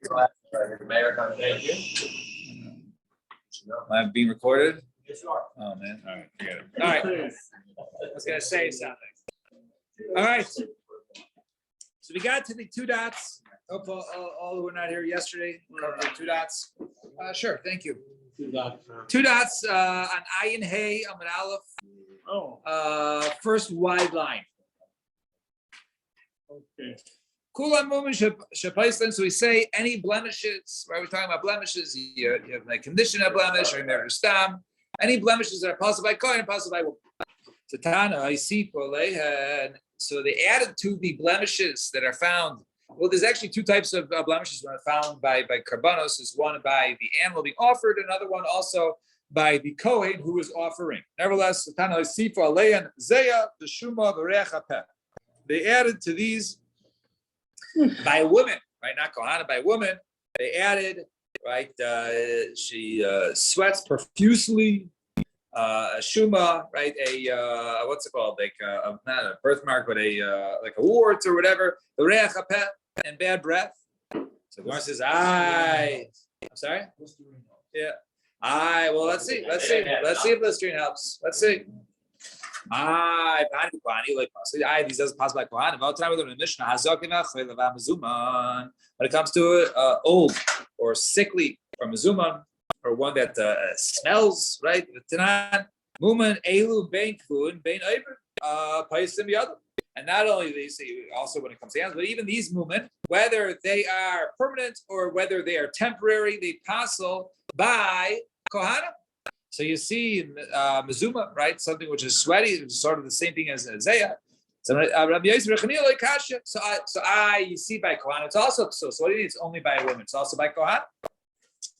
Thank you. I'm being recorded? Yes, you are. Oh, man. All right. Forget it. All right. I was going to say something. All right. So we got to the two dots. Hope all who were not here yesterday covered the two dots. Sure. Thank you. Two dots on Ayin Hey, Amud Aleph. Oh, First wide line. okay. Kulam Mumin Shapaislan. So we say any blemishes, right? We're talking about blemishes. You have like condition of blemish or you stam. Any blemishes that are possible by Kohen and possible by Tatana, I see. So they added to the blemishes that are found. Well, there's actually two types of blemishes that are found by Karbanos. Is one by the animal being offered, another one also by the Kohen who is offering. Nevertheless, Tatana I see for Aleyan Zeya the Shuma V'Reach HaPeh. They added to these by women, right? Not Kohana, by women. They added, right? She sweats profusely. A shuma, right? A what's it called? Like not a birthmark, but like a wart or whatever. The reach hapeh and bad breath. So Gemara says, I'm sorry. Yeah. Well, let's see. Let's see if Listerine helps. Let's see. These doesn't pass by Kohanim. When it comes to old or sickly or mezuman or one that smells, right? Muman elu bein kvun bein oiver paisim yadu. And not only they say also when it comes to animals, but even these mumen, whether they are permanent or whether they are temporary, they passel by Kohanim. So you see mezuma, right? Something which is sweaty, it's sort of the same thing as Zeya. So Rabbi Yosef Rechanil like kasha. So you see by Kohan. It's also so what do you mean? It's only by a woman. It's also by Kohan.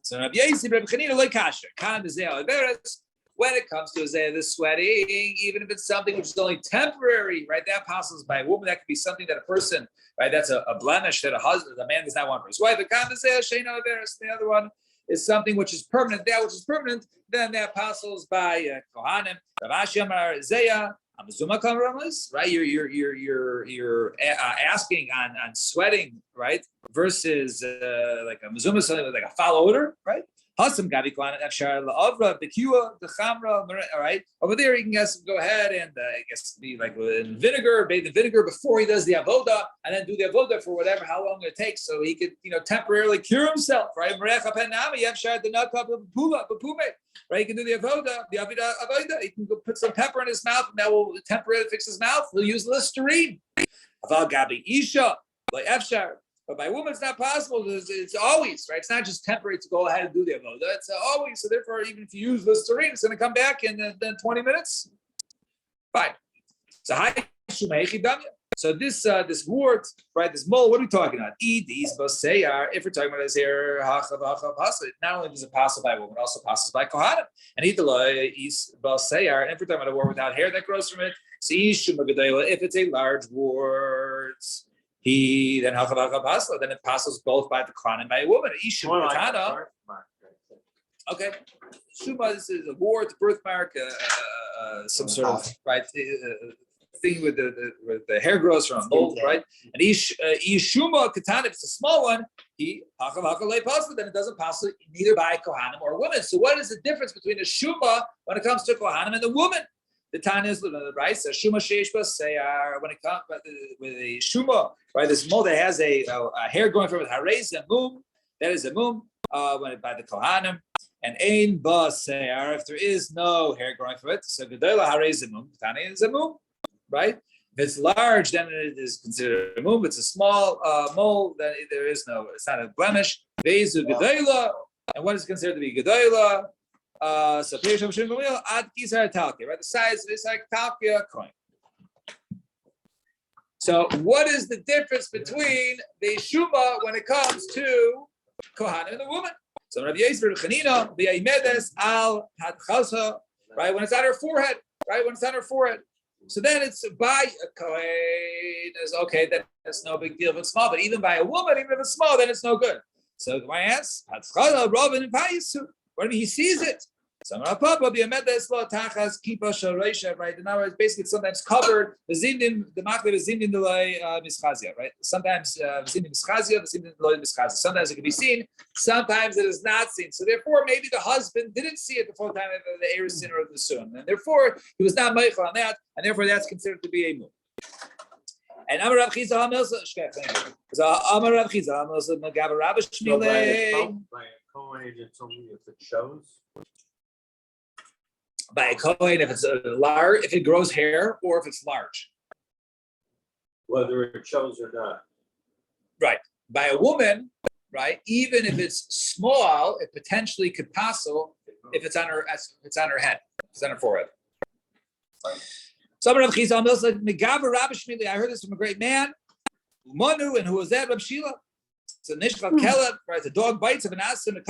So Rabbi Yosef Rechanil like kasha. Kan Zeya Averes. When it comes to Zeya, the sweating, even if it's something which is only temporary, right? That passes by a woman. That could be something that a person, right? That's a blemish that a man does not want for his wife. The Kan Zeya Sheina Averes. The other one is something which is permanent. That which is permanent, then that passes by Kohanim. Rav Ashi Amar Zeya, Amazuma Kamramas, right? You're asking on sweating, right? Versus like a Mazuma, something like a foul odor, right? Hasam Gabi Kohanim Afshar La'avra, Bekua, the Chamra, all right? Over there, he can go ahead and I guess be like in vinegar, bathe in vinegar before he does the avoda, and then do the avoda for how long it takes, so he could, temporarily cure himself, right? Right? He can do the avoda, the avoda. He can go put some pepper in his mouth, and that will temporarily fix his mouth. He'll use Listerine. Aval Gabi Isha, like Afshar. But by women, it's not possible. It's always, right? It's not just temporary to go ahead and do the avoda. It's always. So therefore, even if you use Listerine, it's going to come back in then 20 minutes. Fine. So this wart, right? This mole. What are we talking about? If we're talking about this here, not only does it pass by a woman, it also passes by kohanim. And and if we're talking about a wart without hair that grows from it, if it's a large wart. Then it passes both by the Kohen and by a woman. Okay, Shuma is a wart, birthmark, some sort of right thing with the hair grows from a mold, right? And Ishuma Katan, if it's a small one, then it doesn't pass neither by Kohanim or women. So what is the difference between a Shuma when it comes to Kohanim and the woman? The Tanya is right. So Shuma Sheishba Sayar. When it comes with a Shuma, right? This mold that has a hair going from it. Harez a mum. That is a mum. When it by the Kohanim and Ein Ba Sayar. If there is no hair growing from it, so Gedola Harez a mum. Tanya is a mum, right? If it's large, then it is considered a mum. If it's a small mole, then there is no. It's not a blemish. Bezu Gedola. And what is considered to be Gedola? So ad Gizar Talkia, right? The size of this like Talkia coin. So what is the difference between the Shuma when it comes to Kohanim and the woman? So Rabbi Yisrael Chanina, the Aimedes al Hadchasa, right? When it's on her forehead, right? When it's on her forehead. So then it's by a Kohen is okay, that's no big deal if it's small, but even by a woman, even if it's small, then it's no good. So my ass, Hadchasa, Robin, and Payisu. When he sees it, Right? In other words, basically it's sometimes covered. The makle v'zimdim delay mischazia, right? Sometimes v'zimdim mischazia, v'zimdim delay mischazia. Sometimes it can be seen, sometimes it is not seen. So therefore, maybe the husband didn't see it the full time of the erisin or the sun, and therefore he was not meichel on that, and therefore that's considered to be a move. And Amar Rav Chizah HaMilsa, Amar Rav Chizah HaMilsa, Magav Rabbi Shmilei. By a Kohen, it's only if it shows. By a Kohen, if it's large, if it grows hair, or if it's large. Whether it shows or not. Right. By a woman, right? Even if it's small, it potentially could passel if it's on her head, if it's on her forehead. I heard this from a great man, Manu, and who was that? Rab Shila. So Nishchal Keleb, right? The dog bites of an asin, it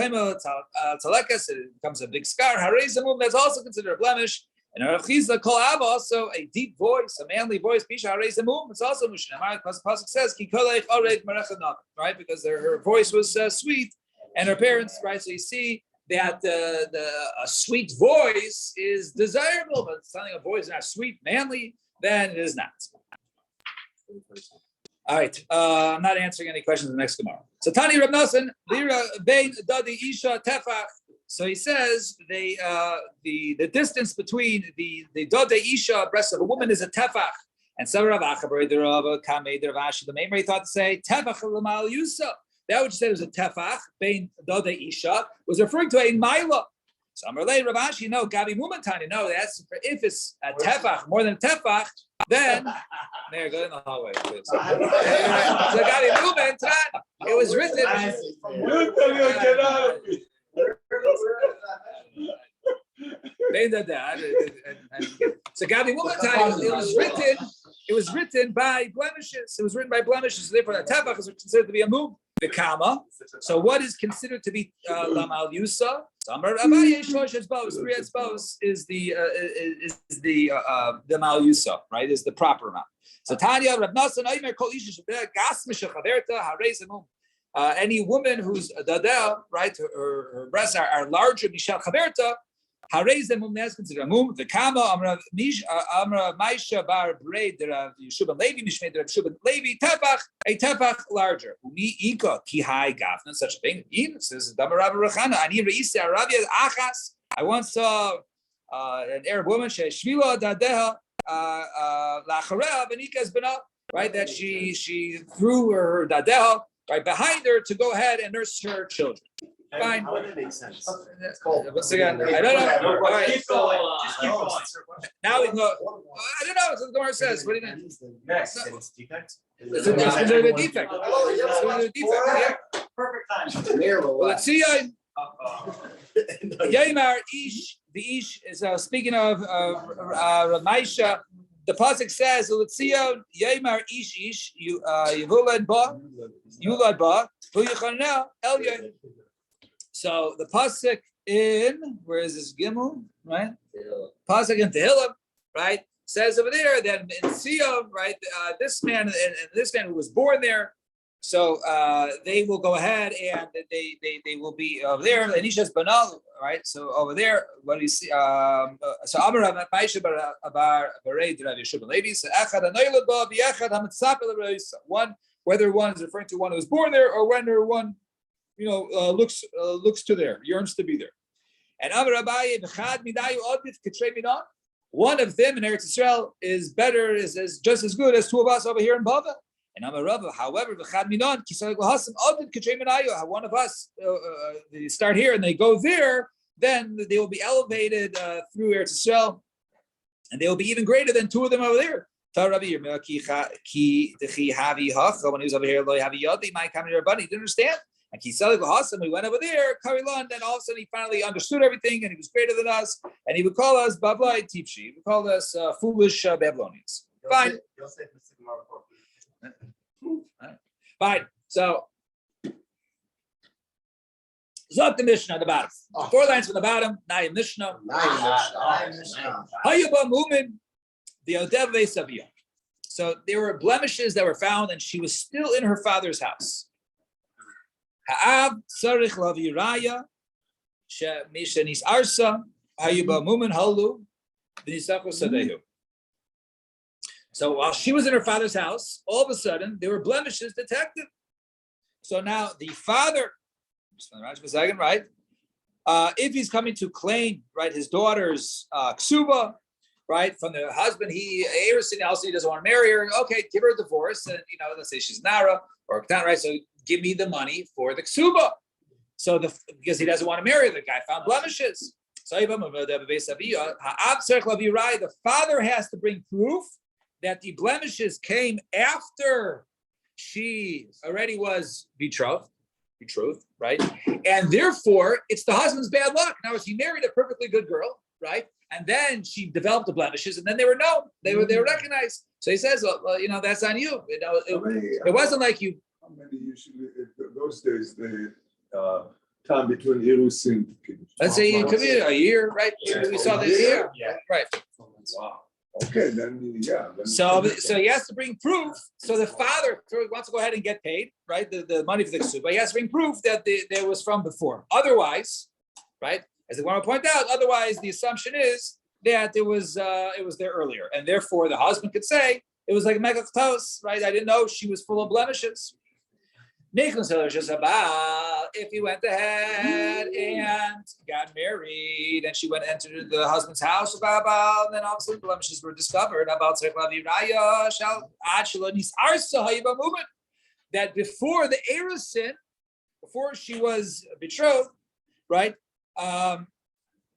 becomes a big scar. Harezamum, that's also considered a blemish. And Rav Chizah Kol Abba, also a deep voice, a manly voice. Pisha Harezamum, it's also Mushin. Because the pasuk says, Ki kolech ored marechanav, right? Because her voice was sweet, and her parents, right? So you see that a sweet voice is desirable, but something a voice is not sweet, manly, then it is not. All right, I'm not answering any questions in the next Gemara. So Tani Rab Nosson, Lira Bein Dadi Isha Tefach. So he says the distance between the Dade Isha, breast of a woman, is a tefach. And some Rav Achabar, the Rav Kamei, the Rav Ashi, the Meimer, he thought to say tefach l'mal yusa. That which said it was a tefach, Bein Dade Isha, was referring to a maila. Some relay Rav Ashi, no, Gabi Mumatani, no, that's if it's a tefach, more than a tefach, then there, go in the hallway. Please. So Gabi Mumatani, it was written. So Gabi Mumatani, it was written by blemishes. It was written by blemishes. So therefore, the tefach is considered to be a move. The kama. So what is considered to be lamal yusa? Samar Abaye Shosh's bows, three bows is the mal yusa, right? Is the proper amount. So Tanya Rav Nosson Aimer Kol Isha Gas Mishachaverta Harezamum. Any woman who's dadel, right? Her breasts are larger. Mishal Chaverta. Harezamum is considered a mum. The kama Amra Maisha Bar Braid Rav Yeshua Levi Mishmei Rav Yeshua Levi Tefach, a tefach larger. Umi Ika Ki Hai Gafna, such a thing. Even says Damar Rav Rechana. Ani Reisa Arabia Achas. I once saw an Arab woman. She Shvila Dadeha Lacharea Benikas Bena. Right, that she threw her dadeha right behind her to go ahead and nurse her children. Fine. How would it make sense? Once again, I don't know. All right. Keep going. Just keep going. Now we can go. I don't know. What the Gemara says. What do you mean? Next. It's defect. It's a defect. It's a defect. Yeah. Perfect time. Well, let's see. Yaimar Ish. The Ish is speaking of Ramaisha. The pasuk says, "Letzion Yaimar Ish Yivulad Ba Yulad Ba V'Yichanel Elyon." So the pasuk in where is this Gimel, right? Pasuk in Tehillim, right, says over there that in Sion, right, this man and this man who was born there, so they will go ahead and they will be over there. And Ishas Banal, right? So over there, what do you see? So Amar Maisha Bar Bareid Rav Yeshua Levi. So Echad Anoylad Ba V'Echad Hamatzapel Reisa. One, whether one is referring to one who was born there or whether one, looks to there, yearns to be there. And Amar Abaye B'Chad Midayu Odit K'Trei Minon. One of them in Eretz Yisrael is better, is just as good as two of us over here in Bava. And Amar Rava, however, B'Chad Minon Kisay L'Hasam Odit K'Trei Minayu. One of us they start here and they go there, then they will be elevated through Eretz Yisrael, and they will be even greater than two of them over there. When he was over here, Lo Havi Yodi, my coming to buddy, he didn't understand. And we went over there, Karilan, then all of a sudden he finally understood everything and he was greater than us. And he would call us Bablai Tipshi. He would call us foolish Babylonians. Fine. Fine. So, Zot the Mishnah at the bottom. 4 lines from the bottom. Nayim Mishnah. Hayuba Mumin, the Odev Vesaviyah. So there were blemishes that were found, and she was still in her father's house. Ha'ab Sarich Laviraya, Mishanis Arsa, Hayuba Muman Halu, V'nisako Sadehu. So while she was in her father's house, all of a sudden there were blemishes detected. So now the father, right? If he's coming to claim, right, his daughter's ksuba, right, from the husband, Erusin also he doesn't want to marry her. Okay, give her a divorce, and let's say she's nara or ktan, right? So give me the money for the ksuba. So because he doesn't want to marry, the guy found blemishes. So the father has to bring proof that the blemishes came after she already was betrothed, right? And therefore, it's the husband's bad luck. Now, he married a perfectly good girl, right? And then she developed the blemishes, and then they were known, they were recognized. So he says, well, that's on you. It wasn't like you. How many usually those days the time between Erusin? Let's say it could be a year, right? We saw this year, right? Wow. Okay, then yeah. So he has to bring proof. So the father wants to go ahead and get paid, right? The money for the ksuba, but he has to bring proof that there was from before. Otherwise, right? As I want to point out, otherwise the assumption is that it was there earlier, and therefore the husband could say it was like megachtos, right? I didn't know she was full of blemishes. If he went ahead and got married and she entered the husband's house, and then all of a sudden blemishes were discovered about that before the erusin, before she was betrothed, right?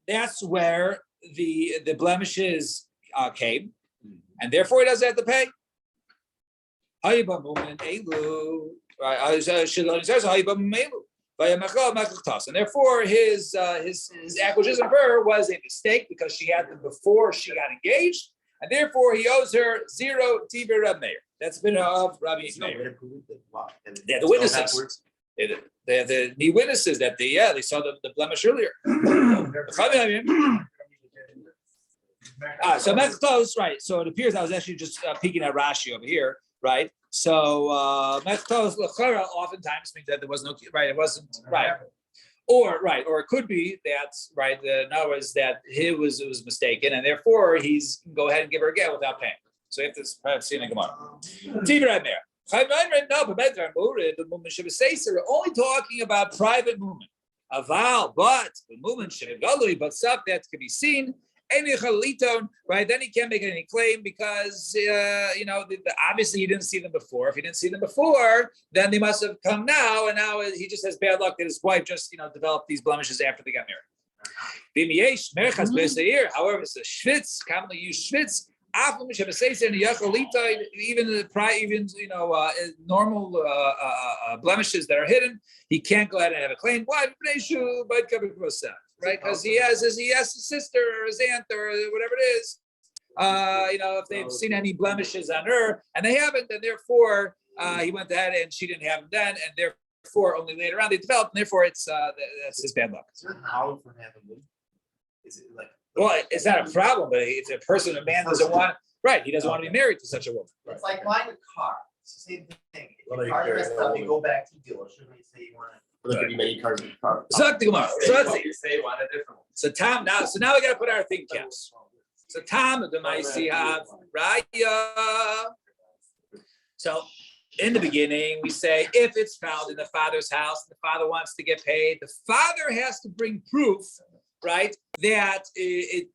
That's where the blemishes came, and therefore he doesn't have to pay. Right, and therefore his acquisition of her was a mistake because she had them before she got engaged, and therefore he owes her 0 Tiber Rab Meir. That's been of Rabbi Meir. They had the witnesses. They have the witnesses that they saw the blemish earlier. So that's close, right? So it appears I was actually just peeking at Rashi over here, right? So mechtos lechera oftentimes means that there was no right. It wasn't right, or it could be that right. No, is that it was mistaken, and therefore he's can go ahead and give her a get without paying. So you have to perhaps see in the Gemara. No, but we're only talking about private movement. Aval, but the movement but stuff that can be seen. Right, then he can't make any claim because obviously he didn't see them before. If he didn't see them before, then they must have come now, and now he just has bad luck that his wife just developed these blemishes after they got married. However, it's a schwitz, commonly used schwitz. Even normal blemishes that are hidden, he can't go ahead and have a claim. Why? Right, because he has his sister or his aunt or whatever it is. If they've seen any blemishes on her and they haven't, then therefore he went ahead and she didn't have them then, and therefore only later on they developed, and therefore it's that's his bad luck. Is there a power for having them? Is it like? Well, it's not a problem, but if a man doesn't want, right, he doesn't want to be married to such a woman. It's like buying a car. It's the same thing. If your car messed up, you go back to the dealership and you say you want it. There could be many cars in the car. So let's think. So let's see. You say you want a different one. So Tom now we got to put our thing caps. So Tom the Maisi have Raya. So in the beginning, we say if it's found in the father's house, the father wants to get paid. The father has to bring proof, right, that it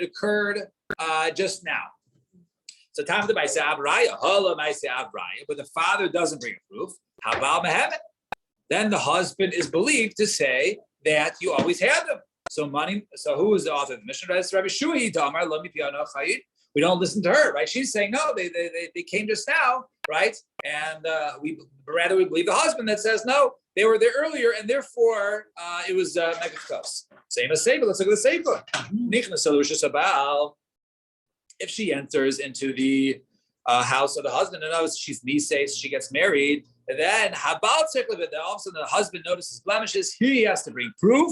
occurred just now. So Tom the Maisi have Raya, Hala Maisi have Raya, but the father doesn't bring a proof. How about Mehemet? Then the husband is believed to say that you always had them. So who is the author of the Mishnah? That's Rabbi Shui Damar. We don't listen to her, right? She's saying no, they came just now, right? And we believe the husband that says no, they were there earlier, and therefore it was megachtos. Same as Seifa. Let's look at the Seifa. If she enters into the house of the husband and knows she's nises, she gets married. And then all of a sudden the husband notices blemishes. He has to bring proof,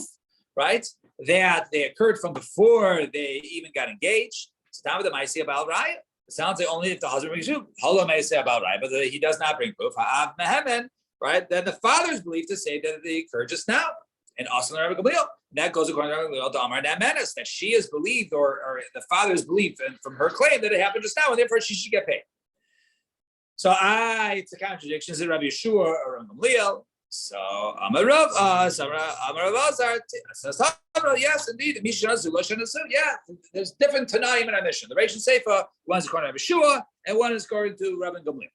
right, that they occurred from before they even got engaged. So now the Maisi about Raya. It sounds like only if the husband brings proof. Hala Maisi about Raya, but he does not bring proof. Right? Then the father's believed to say that they occurred just now. And also Rabbi Gamliel. That goes according to Rabbi Gamliel to Amar Namenas, that she is believed, or the father is believed from her claim that it happened just now, and therefore she should get paid. So it's a contradiction. Is it Rabbi Yeshua or Rabbi Gamliel? So Amar Rav Azar. Yes, indeed. Yeah, there's different Tanaim in our mission. The Reish and Seifa, one is according to Rabbi Yeshua, and one is according to Rabbi Gamliel.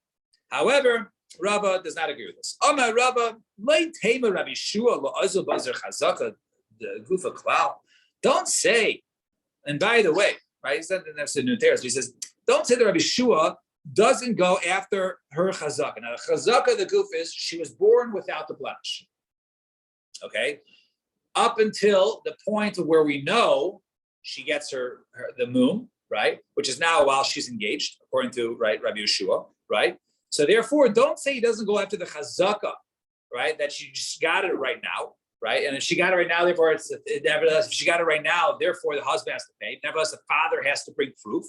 However, Rava does not agree with this. Amar Rava, Rabbi Yeshua lo bazar chazaka the gufa klal. Don't say, and by the way, right? He said in the New Teres, he says, don't say that Rabbi Yeshua doesn't go after her chazaka. Now, the chazaka, the goof is she was born without the blemish. Okay, up until the point of where we know she gets her the moon, right? Which is now while she's engaged, according to Rabbi Yeshua, right? So therefore, don't say he doesn't go after the chazaka, right? That she just got it right now, right? And if she got it right now, therefore nevertheless, if she got it right now, therefore the husband has to pay. Nevertheless, the father has to bring proof.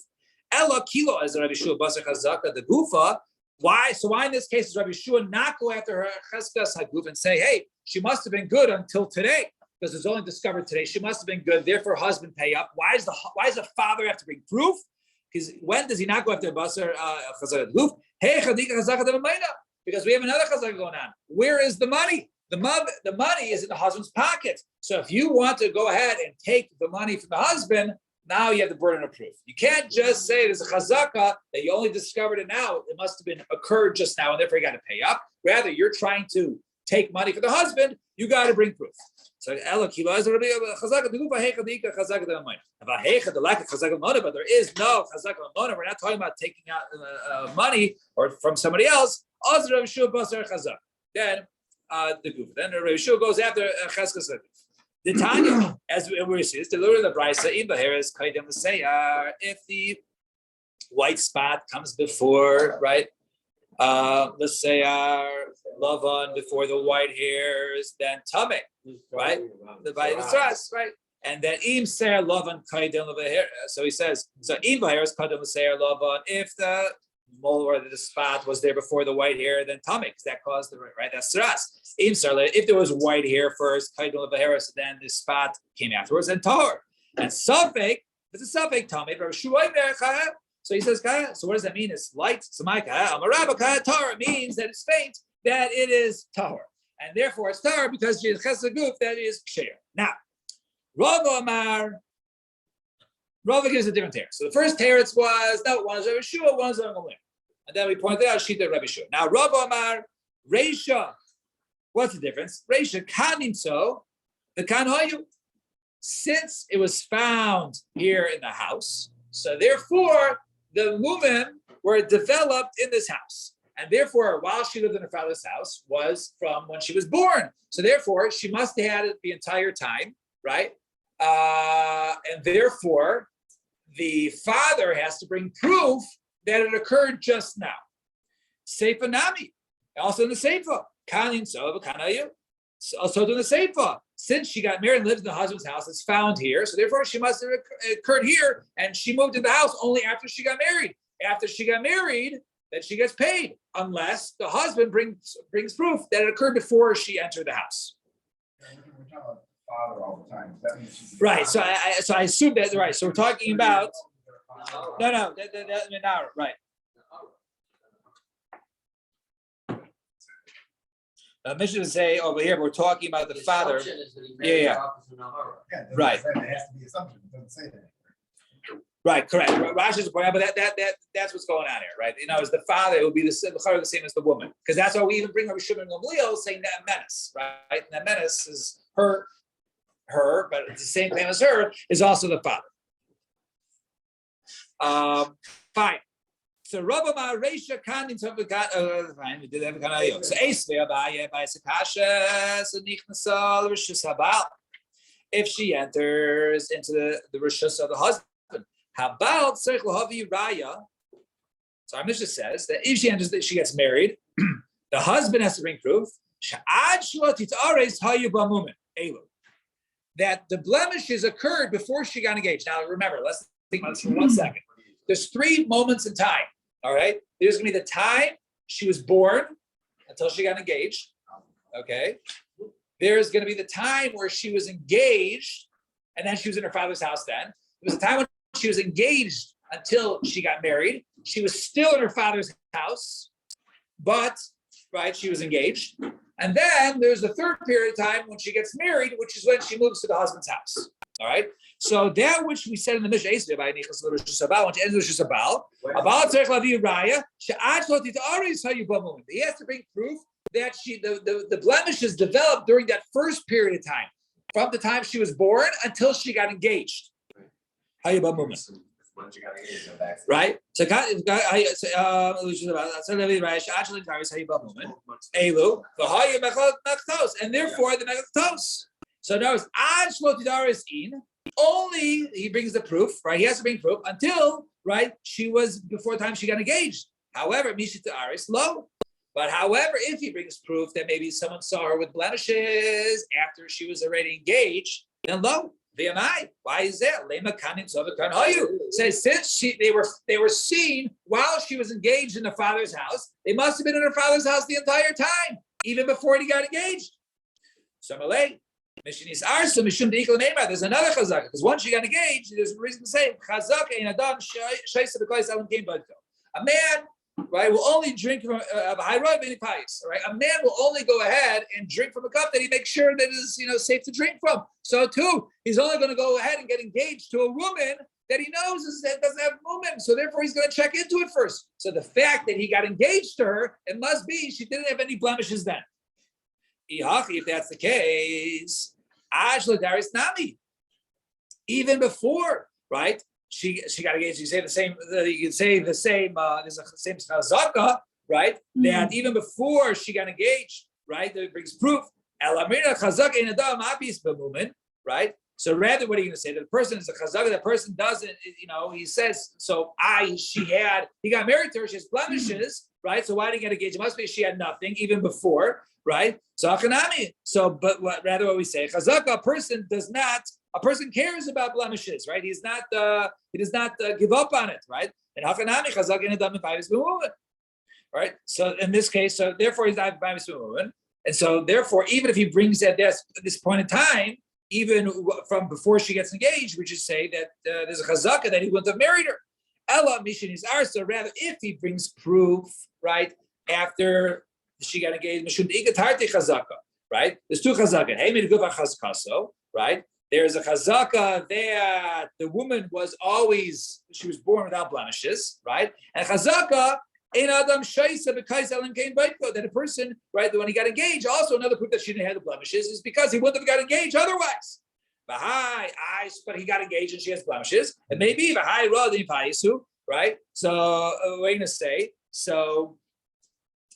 Ella kilo as Rabbi Yeshua basar chazaka the gufa. Why? So why in this case does Rabbi Yeshua not go after her cheskas haguf and say, hey, she must have been good until today because it's only discovered today. She must have been good. Therefore, husband pay up. Why does the father have to bring proof? Because when does he not go after basar chazaka guf? Hey, chadika chazaka the mayna. Because we have another chazaka going on. Where is the money? The money is in the husband's pocket. So if you want to go ahead and take the money from the husband, now you have the burden of proof. You can't just say there's a chazaka that you only discovered it now. It must have been occurred just now, and therefore you got to pay up. Rather, you're trying to take money from the husband. You got to bring proof. So but there is no chazaka mona. We're not talking about taking out money or from somebody else. Then the goof. Then Rabbi Yeshua goes after cheskas. The Tanya, as we see, is the Lord of the Brisa in Baharis Kaidem L'Seyar. If the white spot comes before, right? Let's say Lavan before the white hairs, then Tameh, right? The Stress, right? And then Im Ser Lavan Kaidem L'Bahir. So he says, so Im Baharis Kaidem L'Seyar Lavan. If the mole or the spot was there before the white hair, then Tameh, because that caused the right. That's Stras. If there was white hair first, then the spot came afterwards, and Tahor. And Safek, it's a Safek Tameh. So he says, so what does that mean? It's light. Tahor means that it's faint, that it is Tahor. And therefore it's Tahor because she is Chesaguf, that is Ksher. Now, Rava gives a different teretz. So the first teretz was, no, one is Rabbi Yeshua, one is Rabbi Gamliel. And then we pointed out, she did Rabbi Yeshua. Now, Rava Amar, Reisha. What's the difference? Reisha kanim so the kanhayu. Since it was found here in the house, so therefore the mumim were developed in this house, and therefore while she lived in her father's house was from when she was born. So therefore she must have had it the entire time, right? And therefore the father has to bring proof that it occurred just now. Seifa nami, also in the Seifa. Also doing the Seifa. Since she got married and lived in the husband's house, it's found here. So therefore, she must have occurred here, and she moved in the house only after she got married. After she got married, then she gets paid, unless the husband brings proof that it occurred before she entered the house. Father all the time. Right. So I assume that right. So we're talking about no. Right. Mission to say over here, we're talking about the father. Yeah. Right. It has to be assumption. It doesn't say that. Right, correct. Rashi's point out, but that's what's going on here, right? You know, as the father, it would be the same as the woman, because that's why we even bring Rabbi Shimon Gamliel saying that menace, right? And that menace is her, but it's the same thing as her is also the father. Fine. So Rabba Ma Reisha Kanin fine, we did have a kind of so Esve Abaye by Sakasha Sanichnasal Rishus Habal. If she enters into the Rishus of the husband, Habal Tzarich Lahavi Raya. So our Mishnah says that if she enters, she gets married, the husband has to bring proof. That the blemishes occurred before she got engaged. Now remember, let's think about this for 1 second. There's 3 moments in time. All right. There's going to be the time she was born until she got engaged. Okay. there's going to be the time where she was engaged, and then she was in her father's house. Then there was a time when she was engaged until she got married. She was still in her father's house, but she was engaged. And then there's the third period of time when she gets married, which is when she moves to the husband's house. All right. So that which we said in the Mishnah, when she ends with Shabal, he has to bring proof that the blemishes developed during that first period of time, from the time she was born until she got engaged. Right? So and therefore the Mechaktos. So now only he brings the proof, right? He has to bring proof until, she was before the time she got engaged. However, Mishita Aris low. But however, if he brings proof that maybe someone saw her with blemishes after she was already engaged, then low. VMI. Why is that? Says since they were seen while she was engaged in the father's house, they must have been in her father's house the entire time, even before he got engaged. So Malay. There's another chazaka, because once she got engaged, there's a reason to say chazaka in adam a man, will only drink from a man will only go ahead and drink from a cup that he makes sure that is safe to drink from. So too, he's only going to go ahead and get engaged to a woman that he knows doesn't have a woman. So therefore, he's going to check into it first. So the fact that he got engaged to her, it must be she didn't have any blemishes then. If that's the case, even before, she got engaged. You say the same. You can say the same. There's a same chazaka, right? Mm-hmm. That even before she got engaged, that brings proof. Right? So rather, what are you going to say? That the person is a chazaka. The person doesn't. He says so. He got married to her. She has blemishes, right? So why did he get engaged? It must be she had nothing even before. Right? So Achanami. So, but what we say, chazaka, a person cares about blemishes, right? He does not give up on it, right? And Achanami, chazaka in adam is woman, right? So in this case, so therefore he's not woman, and so therefore, even if he brings at this point in time, even from before she gets engaged, we should say that there's a chazaka that he wouldn't have married her. Ella mission is arsa. Rather, if he brings proof, right, after she got engaged, right? There's two chazaka. Right? There's a chazaka that the woman she was born without blemishes, right? And chazaka in adam shaisa because Ellen came that a person, right, when he got engaged, also another proof that she didn't have the blemishes is because he wouldn't have got engaged otherwise. But he got engaged and she has blemishes, and maybe right? So we're gonna say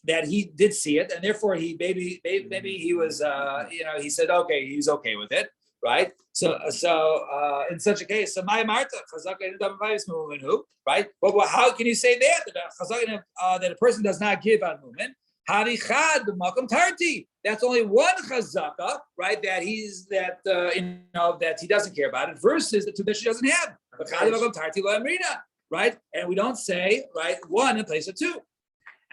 that he did see it, and therefore maybe he was he said okay, he's okay with it, right? So in such a case, so my Marta right? But how can you say that that a person does not give on movement? That's only one chazaka, right? That he doesn't care about it, versus the two that she doesn't have. Right? And we don't say one in place of two.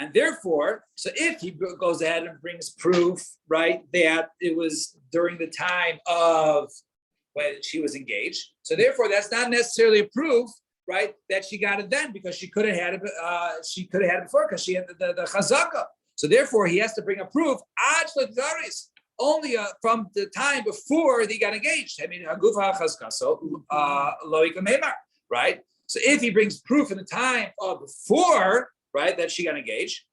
And therefore, so if he goes ahead and brings proof, right, that it was during the time of when she was engaged, so therefore that's not necessarily a proof, right, that she got it then, because she could have had it. She could have had it before because she had the chazaka. So therefore, he has to bring a proof only from the time before they got engaged. I mean, right. So if he brings proof in the time of before, right, that she got engaged,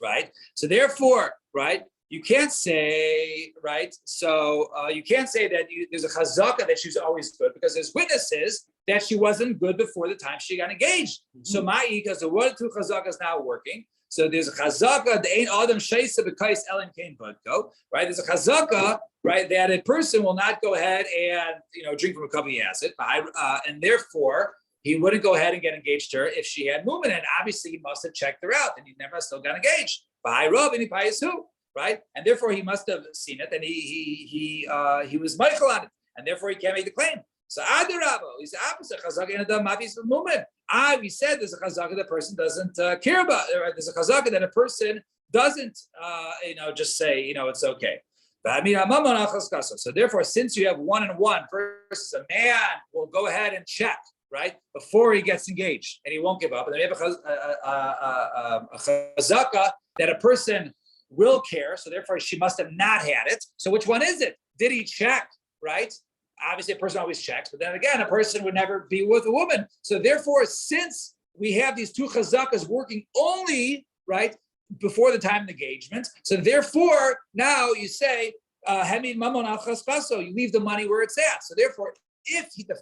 right? So therefore, right, you can't say, right, so you can't say that there's a chazaka that she's always good, because there's witnesses that she wasn't good before the time she got engaged. Mm-hmm. So because the one or two chazakas now working, so there's a chazaka, the ain't adam shaisa b'kais ellen kain budko, right? There's a chazaka, right, that a person will not go ahead and drink from a cup he has it, and therefore he wouldn't go ahead and get engaged to her if she had movement, and obviously he must have checked her out, and he never still got engaged. Right? And therefore he must have seen it, and he was Michael on it, and therefore he can't make the claim. So Adarabo, he's the opposite. Chazaka in Adam Mafis for movement. We said there's a chazaka that a person doesn't care about. Right? There's a chazaka that a person doesn't, just say, it's okay. So therefore, since you have 1 and 1 versus a man will go ahead and check, right, before he gets engaged, and he won't give up. And then we have a chazaka that a person will care, so therefore she must have not had it. So which one is it? Did he check, right? Obviously, a person always checks, but then again, a person would never be with a woman. So therefore, since we have these two chazakas working only, right, before the time of engagement, so therefore, now you say, Hamid Mamon al Chaskaso, you leave the money where it's at. So therefore, if the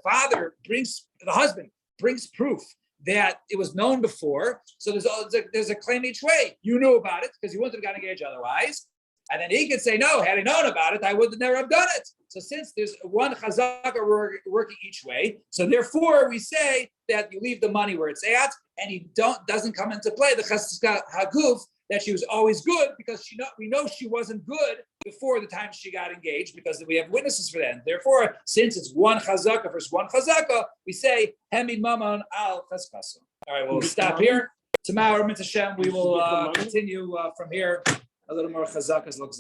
husband brings proof that it was known before, so there's a claim each way. You knew about it because you wouldn't have gotten engaged otherwise. And then he could say, no, had I known about it, I would never have done it. So since there's one chazaka working each way, so therefore we say that you leave the money where it's at, and he doesn't come into play the chazaka haguf that she was always good, because we know she wasn't good before the time she got engaged, because we have witnesses for that. And therefore, since it's one chazaka versus one chazaka, we say Hamid Mamon al Chaskaso. All right, we'll stop here. Tomorrow, Mitzvah Hashem, we will continue from here. A little more chazakas looks like.